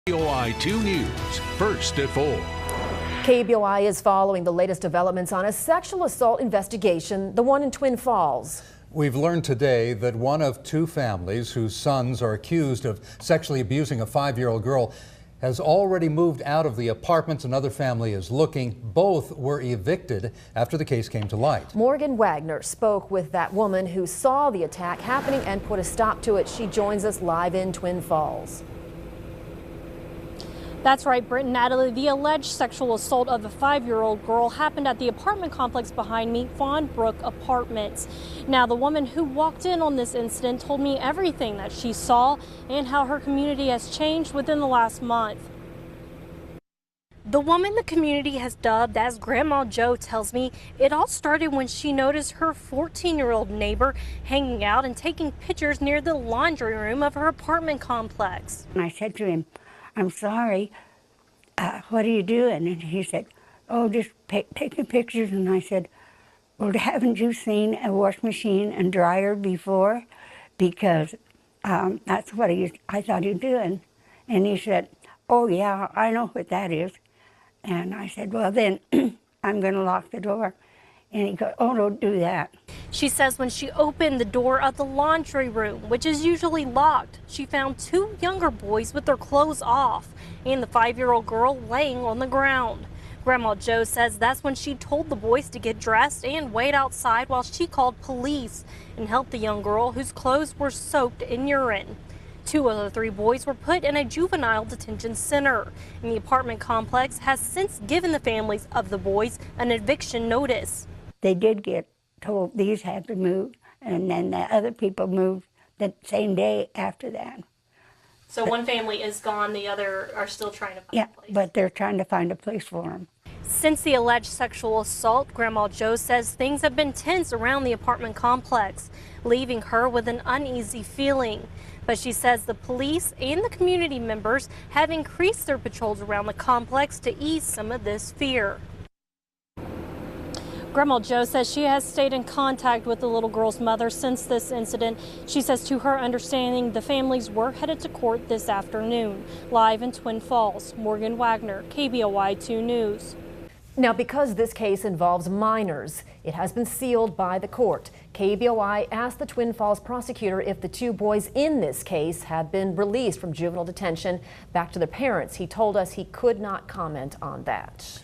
KBOI 2 News, first at 4. KBOI is following the latest developments on a sexual assault investigation, the one in Twin Falls. We've learned today that one of two families whose sons are accused of sexually abusing a 5-year-old girl has already moved out of the apartments. Another family is looking. Both were evicted after the case came to light. Morgan Wagner spoke with that woman who saw the attack happening and put a stop to it. She joins us live in Twin Falls. That's right, Britt and Natalie. The alleged sexual assault of a 5-year-old girl happened at the apartment complex behind me, Fawn Brook Apartments. Now, the woman who walked in on this incident told me everything that she saw and how her community has changed within the last month. The woman the community has dubbed as Grandma Joe tells me it all started when she noticed her 14-year-old neighbor hanging out and taking pictures near the laundry room of her apartment complex. And I said to him, "I'm sorry, what are you doing?" And he said, "Oh, just taking pictures." And I said, "Well, haven't you seen a wash machine and dryer before? Because that's what I thought you were doing." And he said, "Oh, yeah, I know what that is." And I said, "Well, then I'm going to lock the door." And he goes, "Oh, don't do that." She says when she opened the door of the laundry room, which is usually locked, she found two younger boys with their clothes off and the 5-year-old girl laying on the ground. Grandma Joe says that's when she told the boys to get dressed and wait outside while she called police and helped the young girl whose clothes were soaked in urine. 2 of the 3 boys were put in a juvenile detention center, and the apartment complex has since given the families of the boys an eviction notice. They did get told these had to move, and then the other people moved the same day after that. So one family is gone, the other are still trying to find Yeah, a place. but they're trying to find a place for them. Since the alleged sexual assault, Grandma Joe says things have been tense around the apartment complex, leaving her with an uneasy feeling. But she says the police and the community members have increased their patrols around the complex to ease some of this fear. Grandma Joe says she has stayed in contact with the little girl's mother since this incident. She says to her understanding, the families were headed to court this afternoon. Live in Twin Falls, Morgan Wagner, KBOI 2 News. Now, because this case involves minors, it has been sealed by the court. KBOI asked the Twin Falls prosecutor if the 2 boys in this case have been released from juvenile detention back to their parents. He told us he could not comment on that.